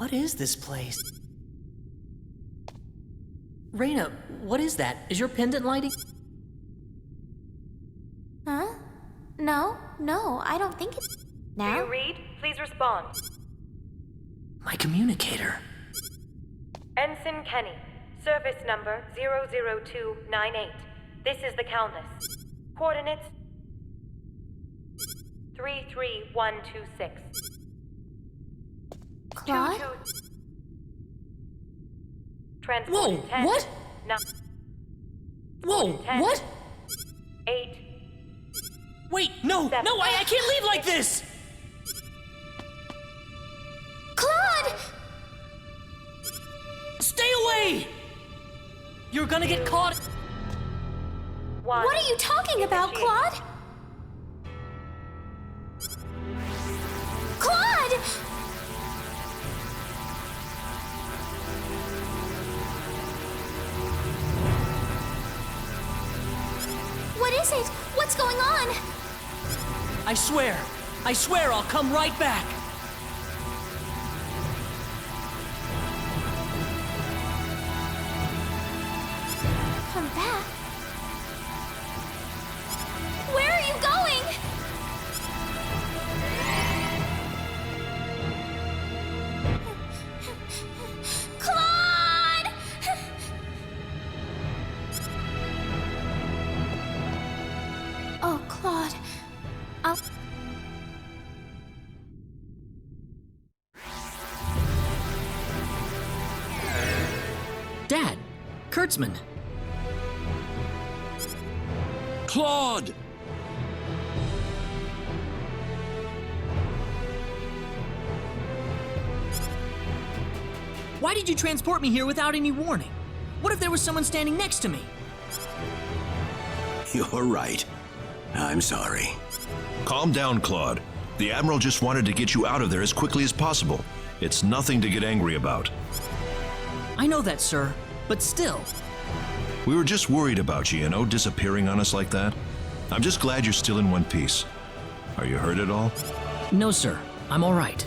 What is this place? Raina, what is that? Is your pendant lighting? Huh? No, I don't think it's... Now? Do you read? Please respond. My communicator. Ensign Kenny, service number 00298. This is the Calnus. Coordinates 33126. Claude? Transport Whoa, intent. what? Whoa, intent. what? 8. Wait, no, I can't leave like this! Claude! Stay away! You're gonna get caught. 1. What are you talking about, Claude? Claude! What is it? What's going on? I swear I'll come right back. Come back? Where are you going? Claude! Oh, Claude. I'll... Dad, Kurtzman. Claude! Why did you transport me here without any warning? What if there was someone standing next to me? You're right. I'm sorry. Calm down, Claude. The Admiral just wanted to get you out of there as quickly as possible. It's nothing to get angry about. I know that, sir, but still. We were just worried about you, disappearing on us like that. I'm just glad you're still in one piece. Are you hurt at all? No, sir. I'm all right.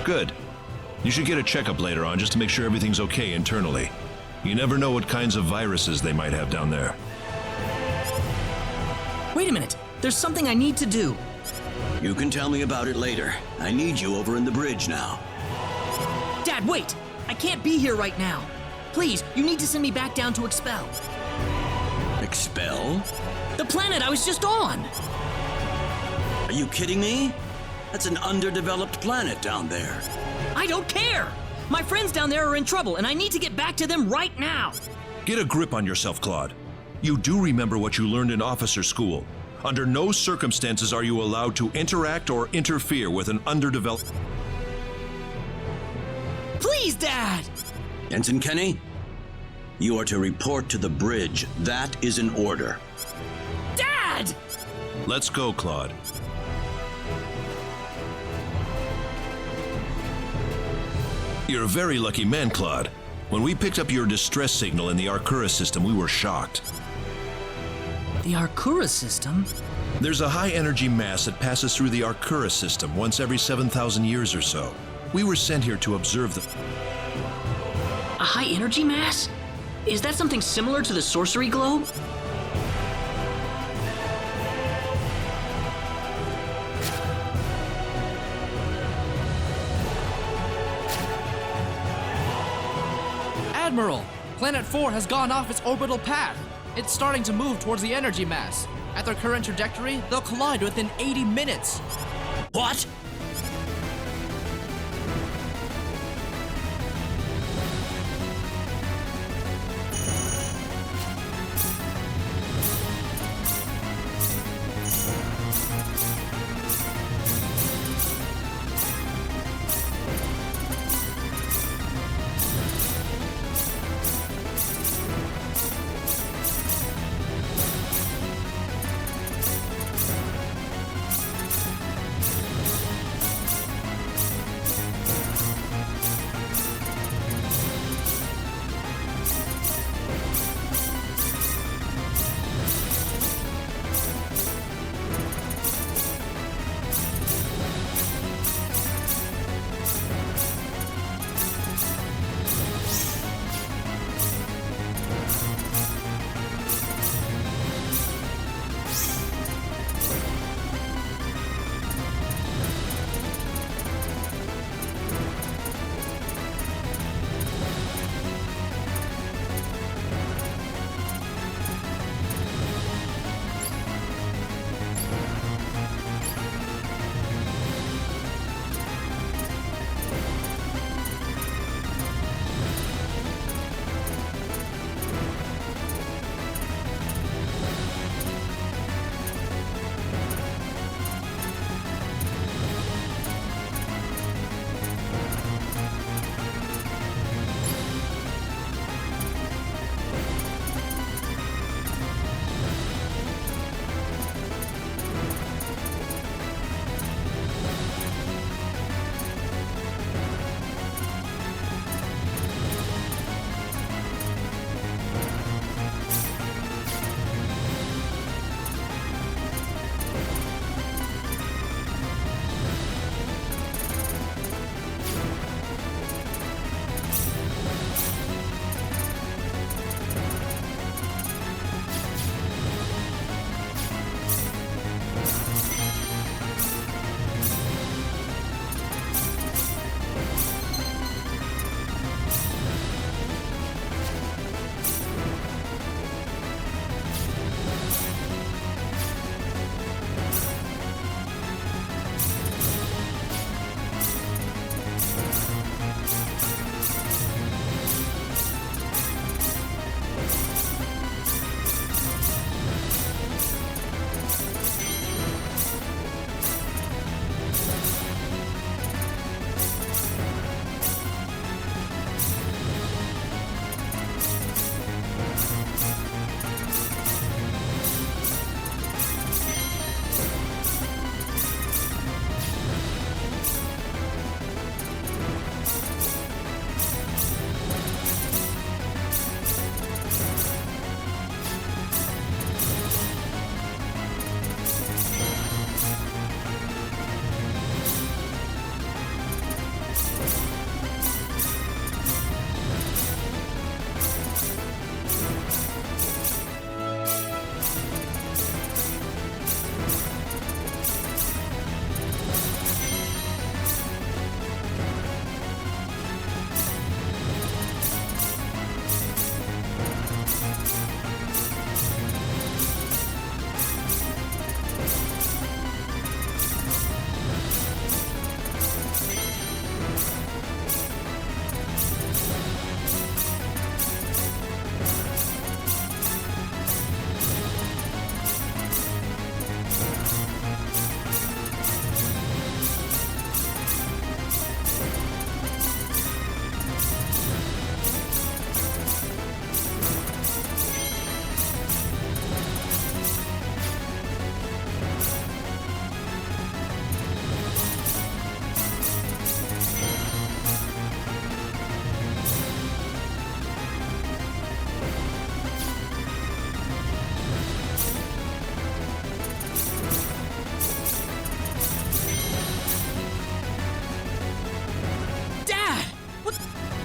Good. You should get a checkup later on just to make sure everything's okay internally. You never know what kinds of viruses they might have down there. Wait a minute. There's something I need to do. You can tell me about it later. I need you over in the bridge now. Dad, wait! I can't be here right now. Please, you need to send me back down to Expel. Expel? The planet I was just on! Are you kidding me? That's an underdeveloped planet down there. I don't care! My friends down there are in trouble, and I need to get back to them right now! Get a grip on yourself, Claude. You do remember what you learned in officer school. Under no circumstances are you allowed to interact or interfere with an underdeveloped... Please, Dad! Ensign Kenny, you are to report to the bridge. That is an order. Dad! Let's go, Claude. You're a very lucky man, Claude. When we picked up your distress signal in the Arcturus system, we were shocked. The Arcturus system? There's a high-energy mass that passes through the Arcturus system once every 7,000 years or so. We were sent here to observe the... A high-energy mass? Is that something similar to the sorcery globe? Admiral, Planet 4 has gone off its orbital path. It's starting to move towards the energy mass. At their current trajectory, they'll collide within 80 minutes. What?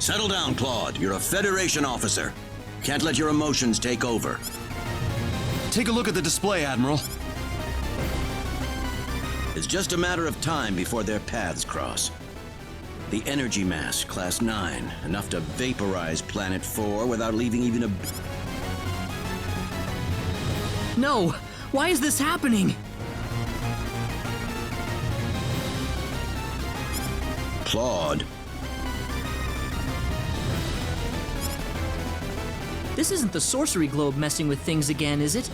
Settle down, Claude. You're a Federation officer. Can't let your emotions take over. Take a look at the display, Admiral. It's just a matter of time before their paths cross. The energy mass, Class 9, enough to vaporize Planet 4 without leaving even a... No! Why is this happening? Claude. This isn't the sorcery globe messing with things again, is it?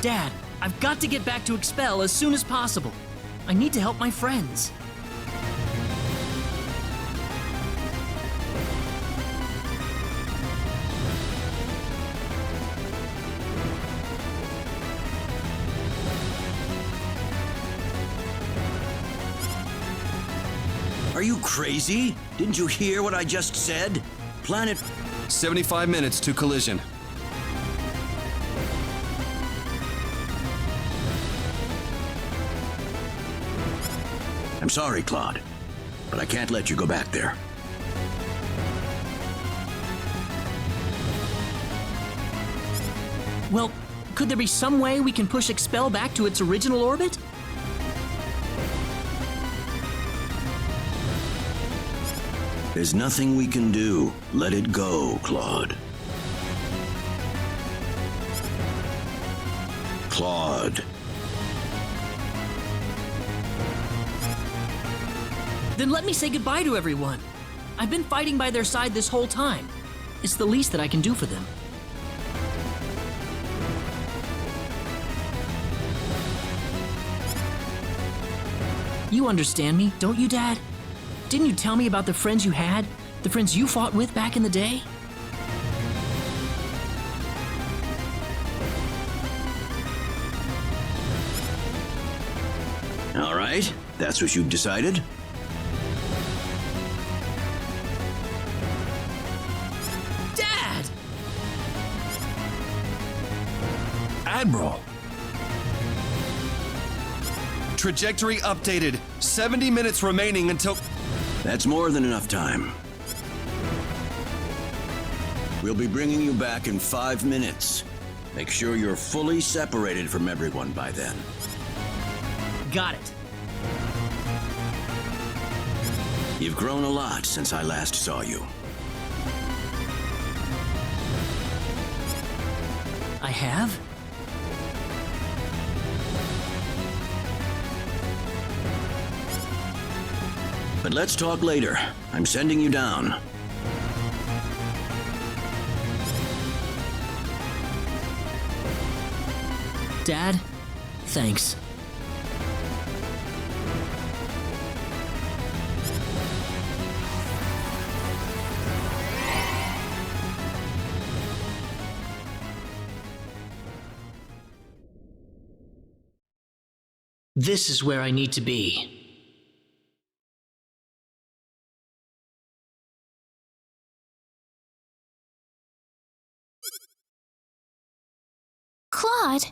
Dad, I've got to get back to Expel as soon as possible. I need to help my friends. Are you crazy? Didn't you hear what I just said? Planet... 75 minutes to collision. I'm sorry, Claude, but I can't let you go back there. Well, could there be some way we can push Expel back to its original orbit? There's nothing we can do. Let it go, Claude. Claude. Then let me say goodbye to everyone. I've been fighting by their side this whole time. It's the least that I can do for them. You understand me, don't you, Dad? Didn't you tell me about the friends you had? The friends you fought with back in the day? All right, that's what you've decided? Dad! Admiral! Trajectory updated. 70 minutes remaining until... That's more than enough time. We'll be bringing you back in 5 minutes. Make sure you're fully separated from everyone by then. Got it. You've grown a lot since I last saw you. I have? But let's talk later. I'm sending you down. Dad, thanks. This is where I need to be. Claude.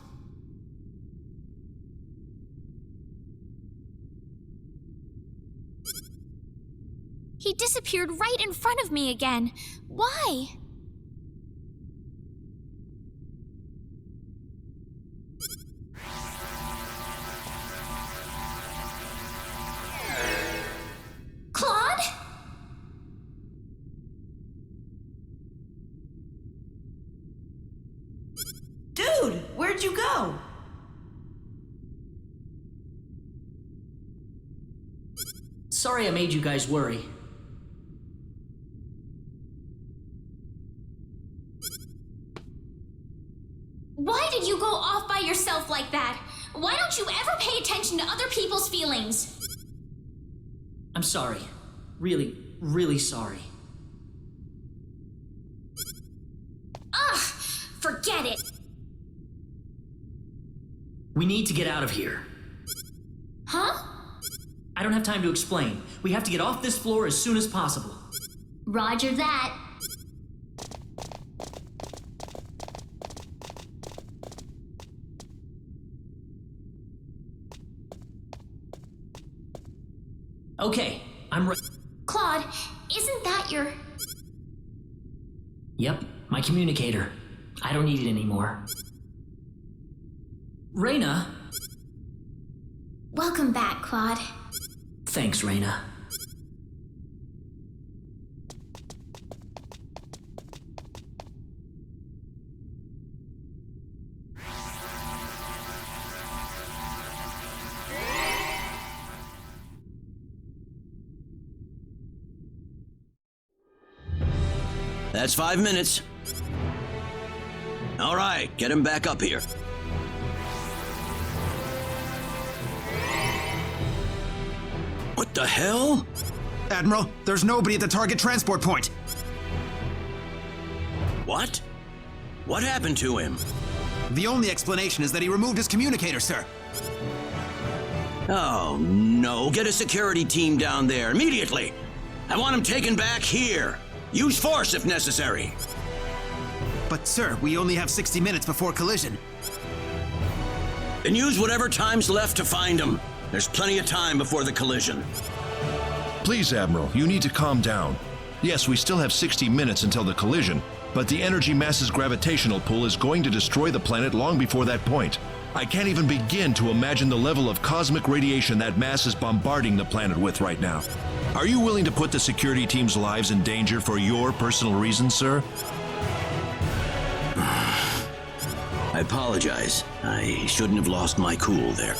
He disappeared right in front of me again. Why? Claude? Dude, where'd you go? Sorry I made you guys worry. Why did you go off by yourself like that? Why don't you ever pay attention to other people's feelings? I'm sorry. Really, really sorry. Ugh! Forget it! We need to get out of here. Huh? I don't have time to explain. We have to get off this floor as soon as possible. Roger that. Okay, I'm re- Claude, isn't that your... Yep, my communicator. I don't need it anymore. Reyna! Welcome back, Claude. Thanks, Reyna. That's 5 minutes. All right, get him back up here. What the hell? Admiral, there's nobody at the target transport point. What? What happened to him? The only explanation is that he removed his communicator, sir. Oh, no. Get a security team down there immediately. I want him taken back here. Use force if necessary. But, sir, we only have 60 minutes before collision. Then use whatever time's left to find him. There's plenty of time before the collision. Please, Admiral, you need to calm down. Yes, we still have 60 minutes until the collision, but the energy mass's gravitational pull is going to destroy the planet long before that point. I can't even begin to imagine the level of cosmic radiation that mass is bombarding the planet with right now. Are you willing to put the security team's lives in danger for your personal reasons, sir? I apologize. I shouldn't have lost my cool there.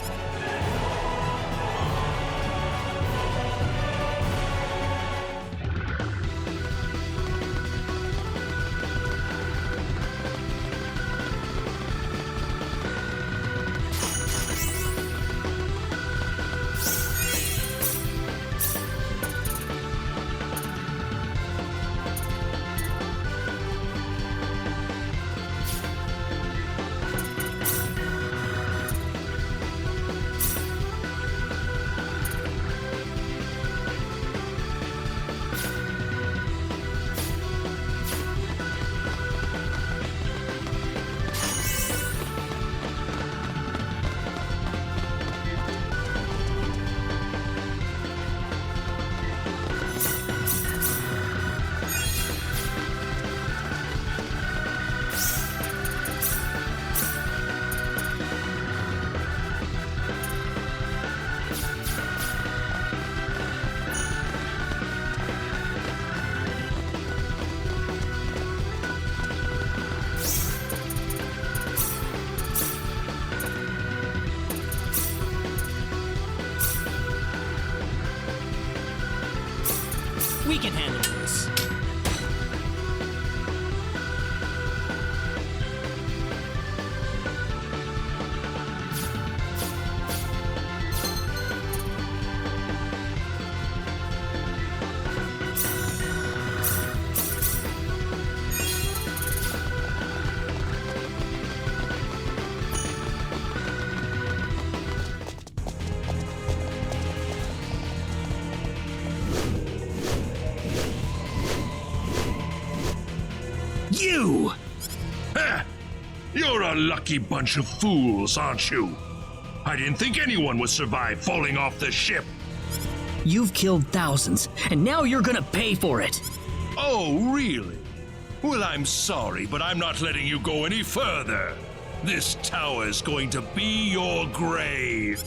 We can handle this. You! Ha! You're a lucky bunch of fools, aren't you? I didn't think anyone would survive falling off the ship. You've killed thousands, and now you're gonna pay for it. Oh, really? Well, I'm sorry, but I'm not letting you go any further. This tower's going to be your grave.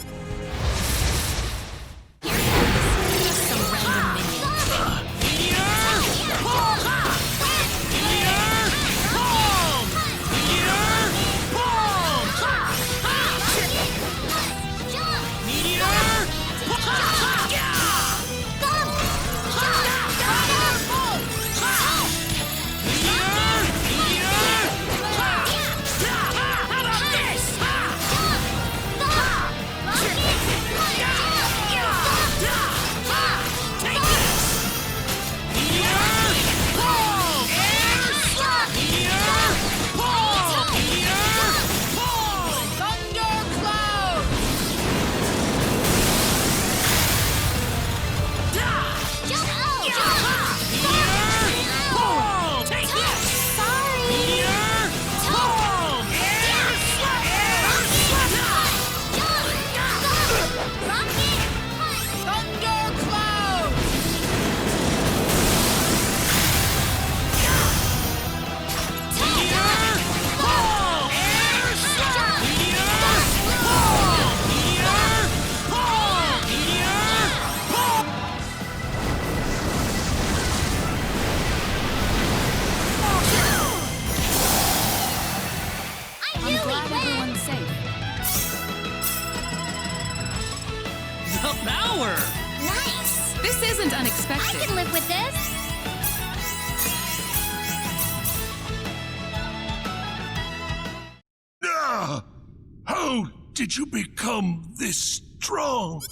Power! Nice! This isn't I unexpected. can live with this! How did you become this strong?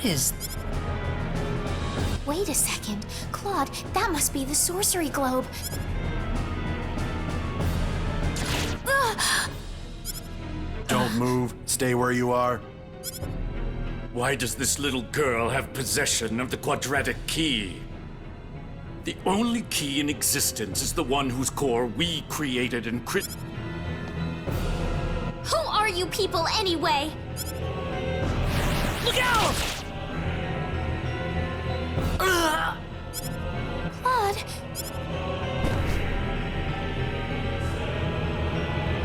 What is... Wait a second. Claude, that must be the sorcery globe. Ugh! Don't move. Stay where you are. Why does this little girl have possession of the quadratic key? The only key in existence is the one whose core we created and Who are you people anyway? Look out! Claude,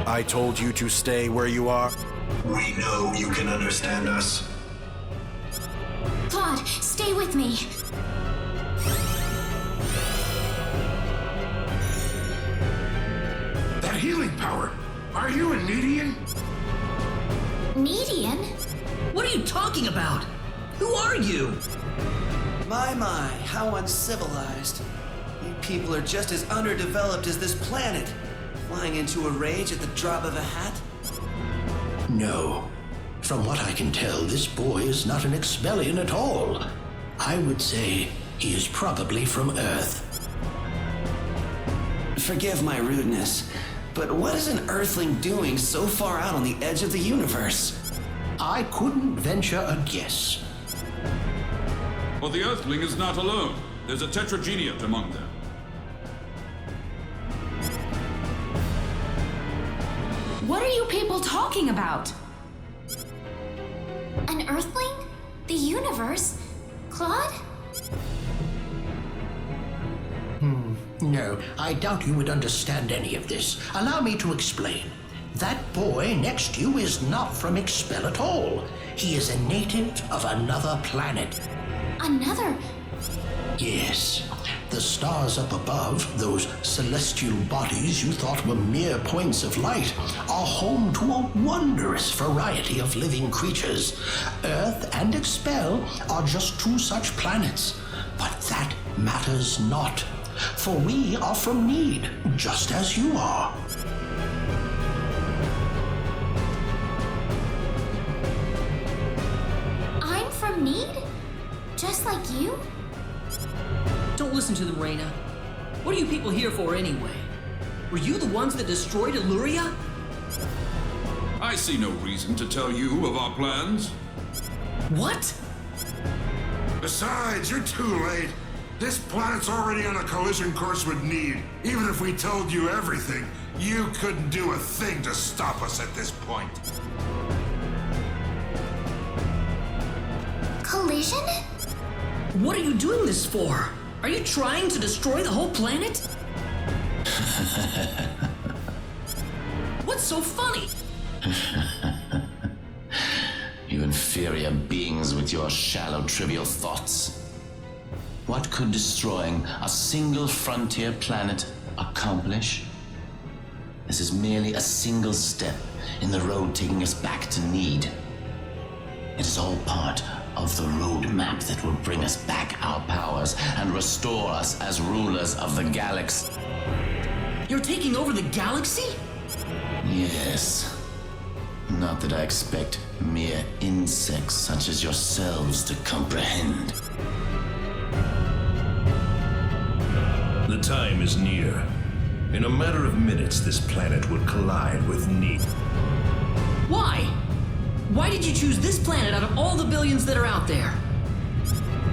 I told you to stay where you are. We know you can understand us. Claude, stay with me. That healing power. Are you a Nedian? Median? What are you talking about? Who are you? My, how uncivilized. You people are just as underdeveloped as this planet. Flying into a rage at the drop of a hat? No. From what I can tell, this boy is not an Expellion at all. I would say he is probably from Earth. Forgive my rudeness, but what is an Earthling doing so far out on the edge of the universe? I couldn't venture a guess. Well, the Earthling is not alone. There's a tetrageniate among them. What are you people talking about? An Earthling? The universe? Claude? No, I doubt you would understand any of this. Allow me to explain. That boy next to you is not from Expel at all. He is a native of another planet. Another? Yes. The stars up above, those celestial bodies you thought were mere points of light, are home to a wondrous variety of living creatures. Earth and Expel are just two such planets. But that matters not. For we are from Need, just as you are. I'm from Need? Just like you? Don't listen to them, Reyna. What are you people here for anyway? Were you the ones that destroyed Illyria? I see no reason to tell you of our plans. What? Besides, you're too late. This planet's already on a collision course with Need. Even if we told you everything, you couldn't do a thing to stop us at this point. Collision? What are you doing this for? Are you trying to destroy the whole planet? What's so funny? You inferior inferior beings with your shallow, trivial thoughts. What could destroying a single frontier planet accomplish? This is merely a single step in the road taking us back to need. It is all part of the roadmap that will bring us back our powers and restore us as rulers of the galaxy. You're taking over the galaxy? Yes. Not that I expect mere insects such as yourselves to comprehend. The time is near. In a matter of minutes, this planet will collide with Need. Why? Why did you choose this planet out of all the billions that are out there?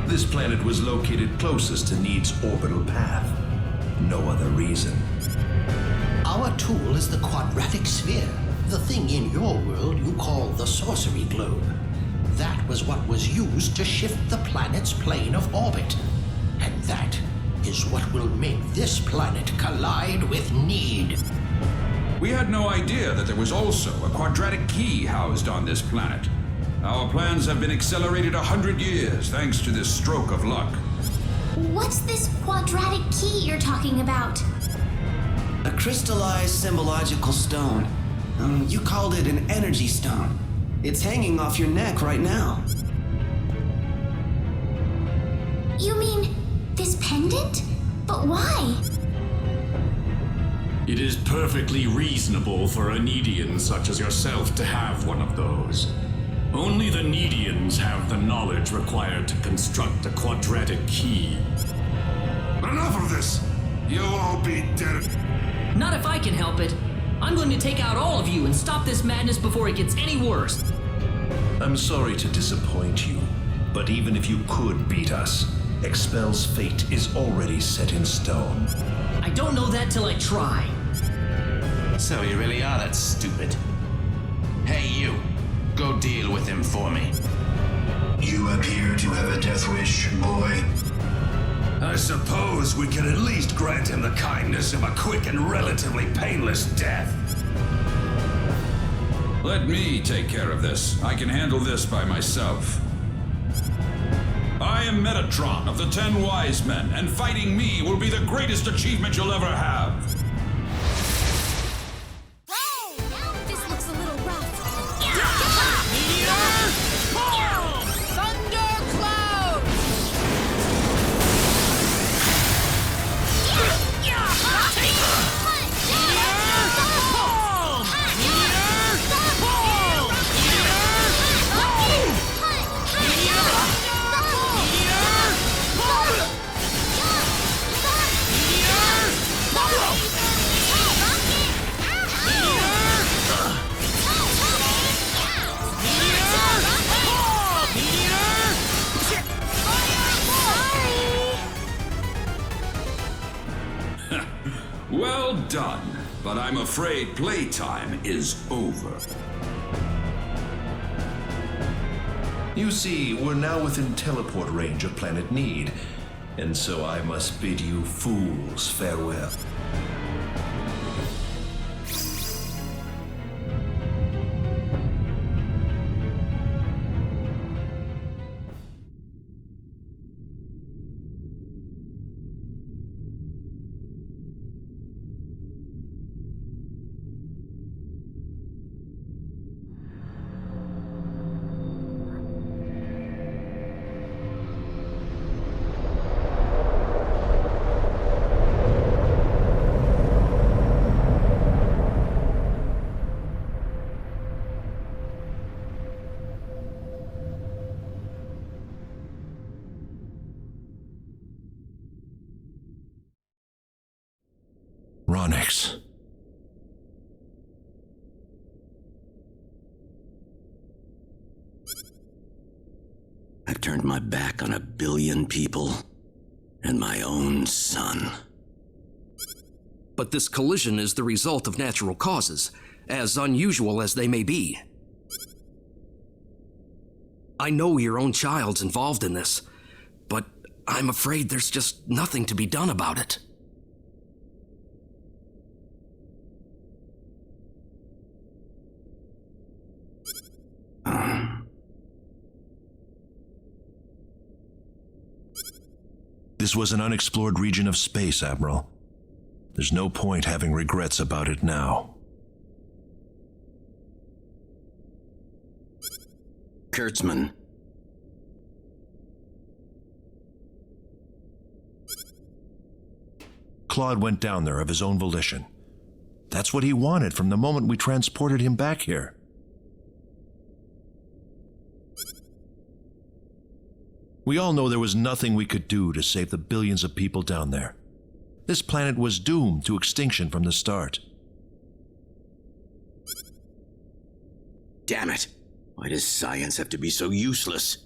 This planet was located closest to Need's orbital path. No other reason. Our tool is the quadratic sphere, the thing in your world you call the sorcery globe. That was what was used to shift the planet's plane of orbit. And that is what will make this planet collide with Need. We had no idea that there was also a quadratic key housed on this planet. Our plans have been accelerated 100 years thanks to this stroke of luck. What's this quadratic key you're talking about? A crystallized symbological stone. You called it an energy stone. It's hanging off your neck right now. You mean this pendant? But why? It is perfectly reasonable for a Needian such as yourself to have one of those. Only the Needians have the knowledge required to construct a quadratic key. Enough of this! You'll all be dead. Not if I can help it. I'm going to take out all of you and stop this madness before it gets any worse. I'm sorry to disappoint you, but even if you could beat us, Expel's fate is already set in stone. I don't know that till I try. So you really are that stupid. Hey, you. Go deal with him for me. You appear to have a death wish, boy. I suppose we can at least grant him the kindness of a quick and relatively painless death. Let me take care of this. I can handle this by myself. I am Metatron of the 10 Wise Men, and fighting me will be the greatest achievement you'll ever have. This looks a little rough. Well done, but I'm afraid playtime is over. You see, we're now within teleport range of Planet Need, and so I must bid you fools farewell. Ronix. I've turned my back on 1 billion people and my own son. But this collision is the result of natural causes, as unusual as they may be. I know your own child's involved in this, but I'm afraid there's just nothing to be done about it. This was an unexplored region of space, Admiral. There's no point having regrets about it now. Kurtzman. Claude went down there of his own volition. That's what he wanted from the moment we transported him back here. We all know there was nothing we could do to save the billions of people down there. This planet was doomed to extinction from the start. Damn it! Why does science have to be so useless?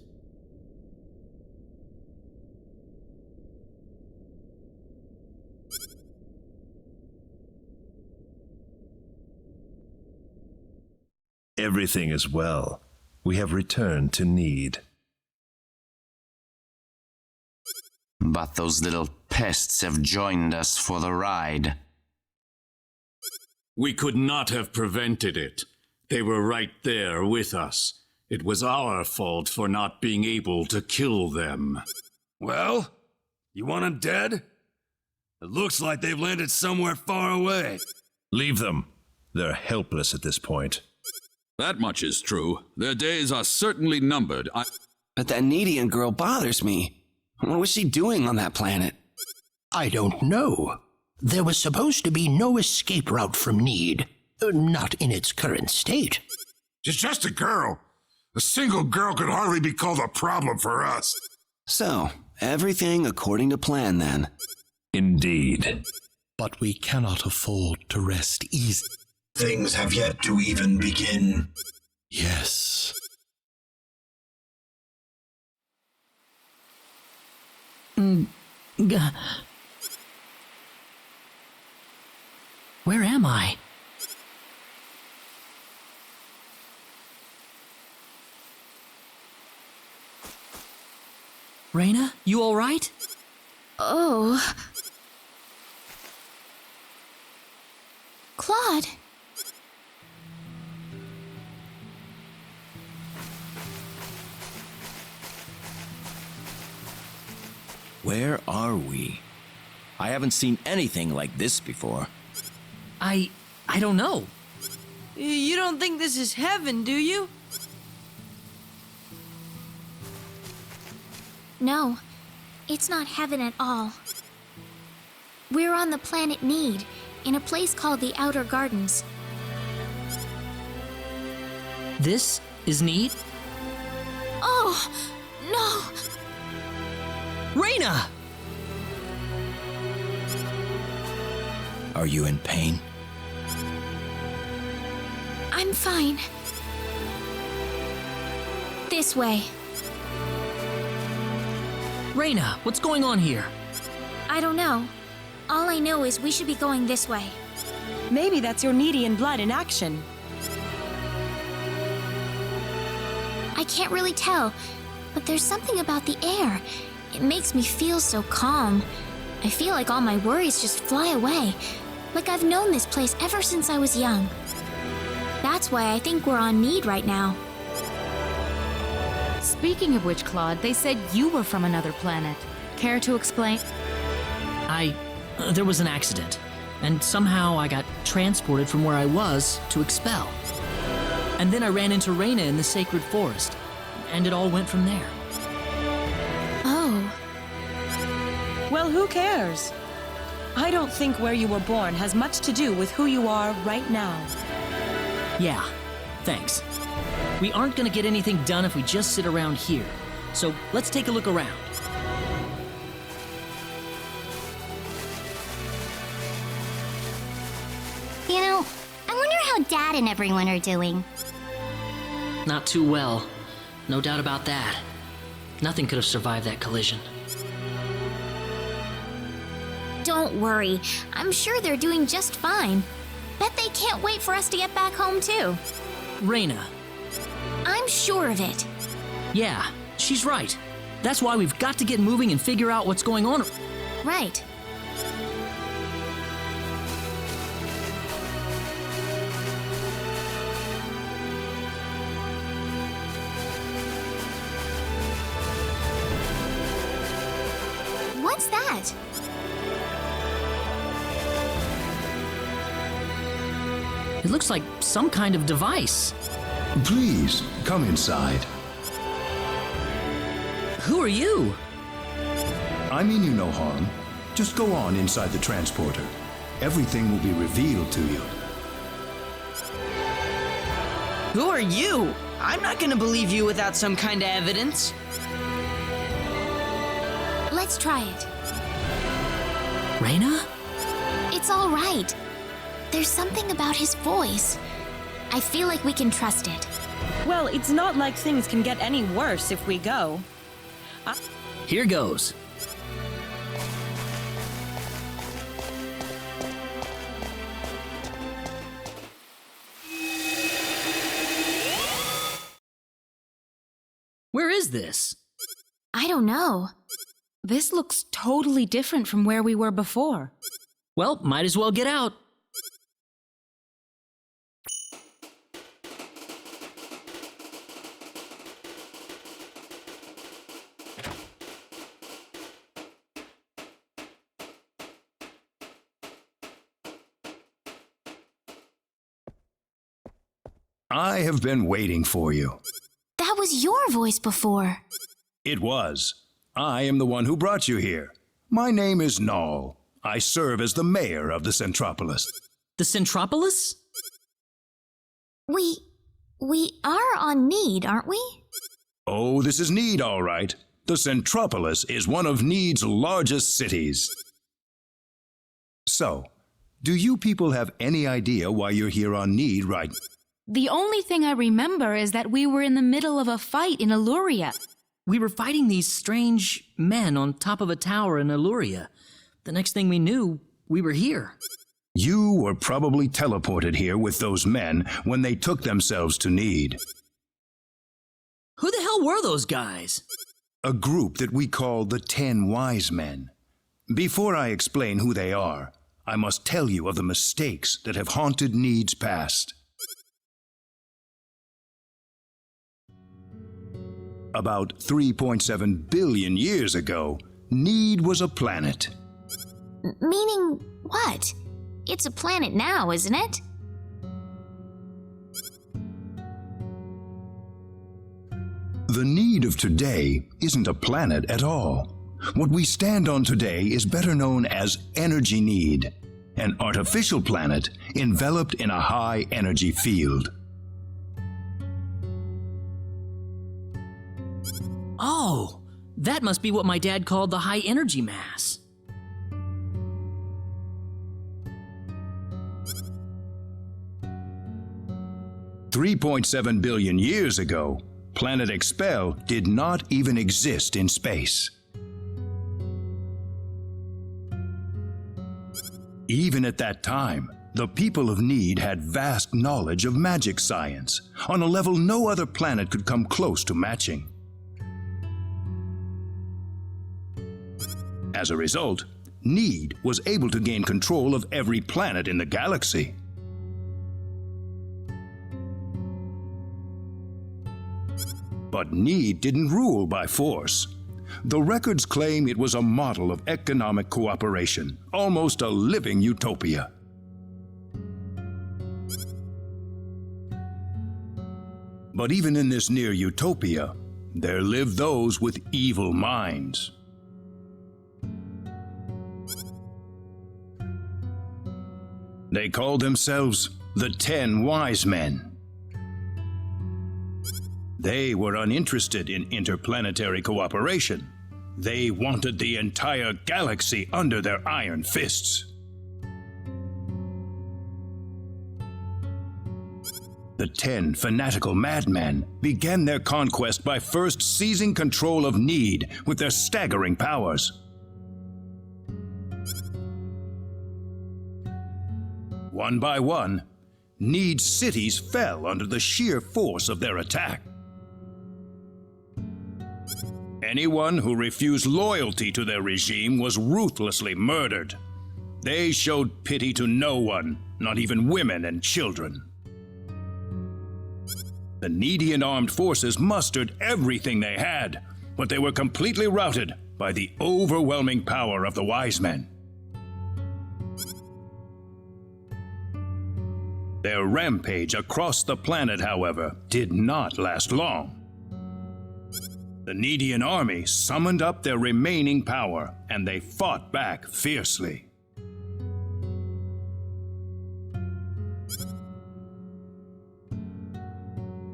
Everything is well. We have returned to Need. But those little pests have joined us for the ride. We could not have prevented it. They were right there with us. It was our fault for not being able to kill them. Well, you want them dead? It looks like they've landed somewhere far away. Leave them. They're helpless at this point. That much is true. Their days are certainly numbered. But that Needian girl bothers me. What was she doing on that planet? I don't know. There was supposed to be no escape route from Need. Not in its current state. She's just a girl. A single girl could hardly be called a problem for us. So, everything according to plan then. Indeed. But we cannot afford to rest easy. Things have yet to even begin. Yes. Where am I? Raina, you all right? Oh. Claude. Where are we? I haven't seen anything like this before. I don't know. You don't think this is heaven, do you? No, it's not heaven at all. We're on the planet Need, in a place called the Outer Gardens. This is Need? Oh, no! Raina! Are you in pain? I'm fine. This way. Raina, what's going on here? I don't know. All I know is we should be going this way. Maybe that's your Needian blood in action. I can't really tell, but there's something about the air. It makes me feel so calm. I feel like all my worries just fly away, like I've known this place ever since I was young. That's why I think we're on Need right now. Speaking of which, Claude, they said you were from another planet. Care to explain? There was an accident, and somehow I got transported from where I was to Expel. And then I ran into Raina in the sacred forest, and it all went from there. Oh. Well, who cares? I don't think where you were born has much to do with who you are right now. Yeah, thanks. We aren't gonna get anything done if we just sit around here. So let's take a look around. You know, I wonder how Dad and everyone are doing. Not too well. No doubt about that. Nothing could have survived that collision. Don't worry. I'm sure they're doing just fine. Bet they can't wait for us to get back home, too. Raina. I'm sure of it. Yeah, she's right. That's why we've got to get moving and figure out what's going on. Right. What's that? It looks like some kind of device. Please, come inside. Who are you? I mean you no harm. Just go on inside the transporter. Everything will be revealed to you. Who are you? I'm not gonna believe you without some kind of evidence. Let's try it. Reyna? It's all right. There's something about his voice. I feel like we can trust it. Well, it's not like things can get any worse if we go. Here goes. Where is this? I don't know. This looks totally different from where we were before. Well, might as well get out. I have been waiting for you. That was your voice before. It was. I am the one who brought you here. My name is Null. I serve as the mayor of the Centropolis. The Centropolis? We are on Need, aren't we? Oh, this is Need, all right. The Centropolis is one of Need's largest cities. So, do you people have any idea why you're here on Need right now? The only thing I remember is that we were in the middle of a fight in Illuria. We were fighting these strange men on top of a tower in Illuria. The next thing we knew, we were here. You were probably teleported here with those men when they took themselves to Need. Who the hell were those guys? A group that we call the 10 Wise Men. Before I explain who they are, I must tell you of the mistakes that have haunted Need's past. About 3.7 billion years ago, Need was a planet. Meaning what? It's a planet now, isn't it? The Need of today isn't a planet at all. What we stand on today is better known as Energy Need, an artificial planet enveloped in a high energy field. Oh, that must be what my dad called the high energy mass. $3.7 billion years ago, Planet Expel did not even exist in space. Even at that time, the people of Need had vast knowledge of magic science, on a level no other planet could come close to matching. As a result, Need was able to gain control of every planet in the galaxy. But Need didn't rule by force. The records claim it was a model of economic cooperation, almost a living utopia. But even in this near utopia, there lived those with evil minds. They called themselves the 10 Wise Men. They were uninterested in interplanetary cooperation. They wanted the entire galaxy under their iron fists. The 10 fanatical madmen began their conquest by first seizing control of Need with their staggering powers. One by one, Need's cities fell under the sheer force of their attack. Anyone who refused loyalty to their regime was ruthlessly murdered. They showed pity to no one, not even women and children. The Needian armed forces mustered everything they had, but they were completely routed by the overwhelming power of the wise men. Their rampage across the planet, however, did not last long. The Needian army summoned up their remaining power, and they fought back fiercely.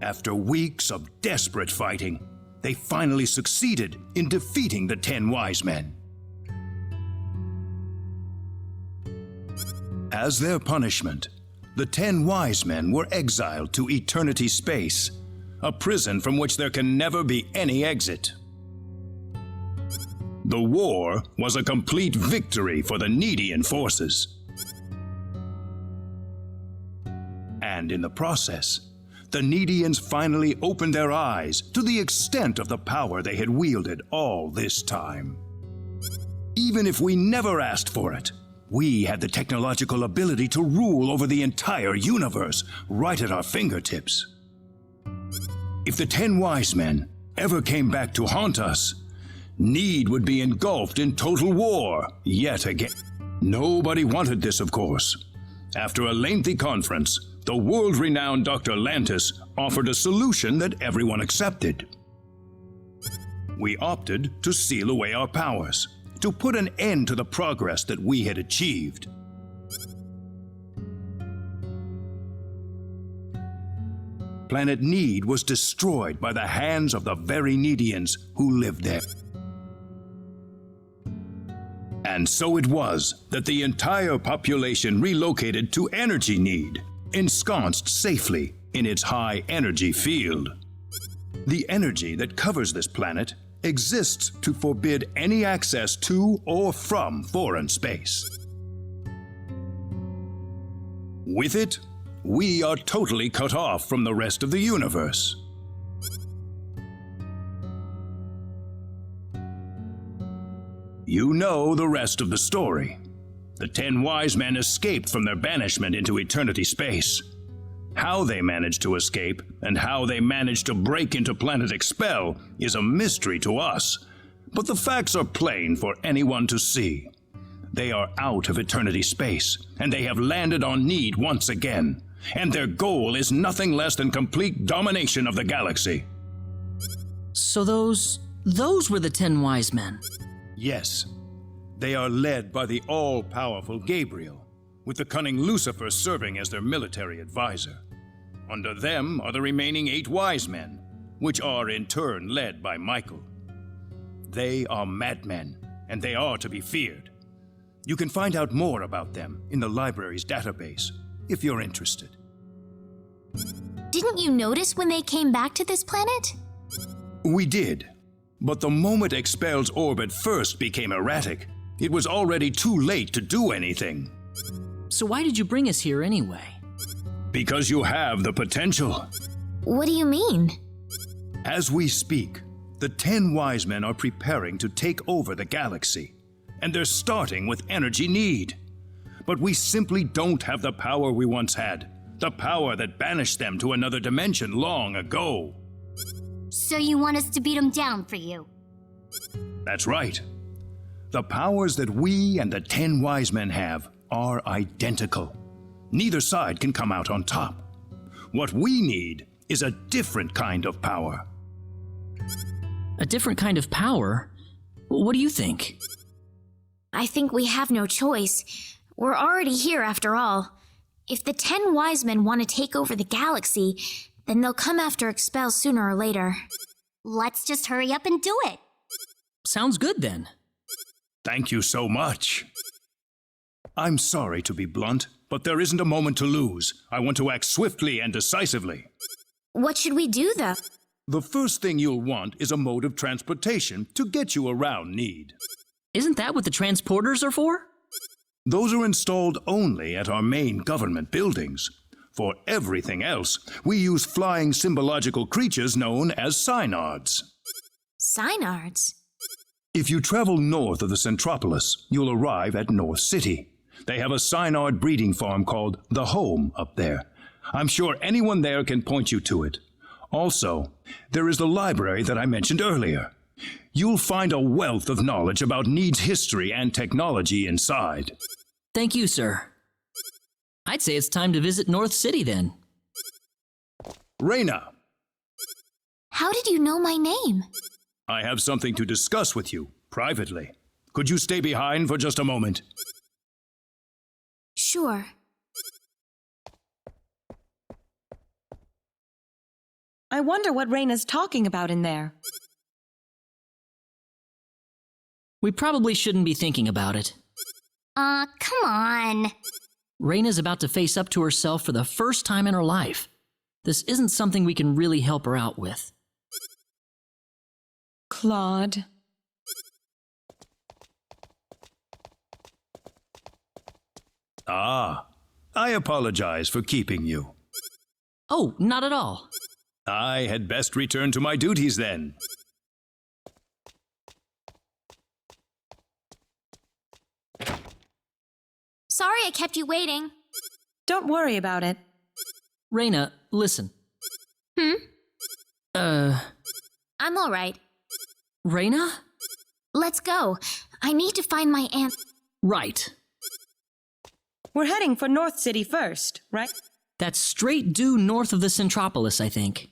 After weeks of desperate fighting, they finally succeeded in defeating the 10 wise men. As their punishment, the 10 wise men were exiled to eternity space, a prison from which there can never be any exit. The war was a complete victory for the Needian forces. And in the process, the Needians finally opened their eyes to the extent of the power they had wielded all this time. Even if we never asked for it, we had the technological ability to rule over the entire universe right at our fingertips. If the 10 wise men ever came back to haunt us, Need would be engulfed in total war yet again. Nobody wanted this, of course. After a lengthy conference, the world-renowned Dr. Lantis offered a solution that everyone accepted. We opted to seal away our powers, to put an end to the progress that we had achieved. Planet Need was destroyed by the hands of the very Needians who lived there. And so it was that the entire population relocated to Energy Need, ensconced safely in its high energy field. The energy that covers this planet exists to forbid any access to or from foreign space. With it, we are totally cut off from the rest of the universe. You know the rest of the story. The 10 wise men escaped from their banishment into eternity space. How they managed to escape and how they managed to break into Planet Expel is a mystery to us, but the facts are plain for anyone to see. They are out of eternity space, and they have landed on Need once again, and their goal is nothing less than complete domination of the galaxy. So those were the 10 wise men? Yes. They are led by the all-powerful Gabriel, with the cunning Lucifer serving as their military advisor. Under them are the remaining 8 wise men, which are in turn led by Michael. They are madmen, and they are to be feared. You can find out more about them in the library's database, if you're interested. Didn't you notice when they came back to this planet? We did, but the moment Expel's orbit first became erratic, it was already too late to do anything. So why did you bring us here anyway? Because you have the potential. What do you mean? As we speak, the 10 wise men are preparing to take over the galaxy, and they're starting with Energy Need. But we simply don't have the power we once had, the power that banished them to another dimension long ago. So you want us to beat them down for you? That's right. The powers that we and the 10 wise men have are identical. Neither side can come out on top. What we need is a different kind of power. A different kind of power? What do you think? I think we have no choice. We're already here after all. If the 10 wise men want to take over the galaxy, then they'll come after Expel sooner or later. Let's just hurry up and do it. Sounds good then. Thank you so much. I'm sorry to be blunt, but there isn't a moment to lose. I want to act swiftly and decisively. What should we do, though? The first thing you'll want is a mode of transportation to get you around Need. Isn't that what the transporters are for? Those are installed only at our main government buildings. For everything else, we use flying symbological creatures known as synards. Synards? If you travel north of the Centropolis, you'll arrive at North City. They have a synard breeding farm called The Home up there. I'm sure anyone there can point you to it. Also, there is the library that I mentioned earlier. You'll find a wealth of knowledge about Need's history and technology inside. Thank you, sir. I'd say it's time to visit North City then. Reyna, How did you know my name? I have something to discuss with you, privately. Could you stay behind for just a moment? Sure. I wonder what Reyna's talking about in there. We probably shouldn't be thinking about it. Come on. Reyna's about to face up to herself for the first time in her life. This isn't something we can really help her out with. Claude. Ah, I apologize for keeping you. Oh, not at all. I had best return to my duties then. Sorry I kept you waiting. Don't worry about it. Reyna, listen. I'm all right. Reyna? Let's go. I need to find my aunt. Right. We're heading for North City first, right? That's straight due north of the Centropolis, I think.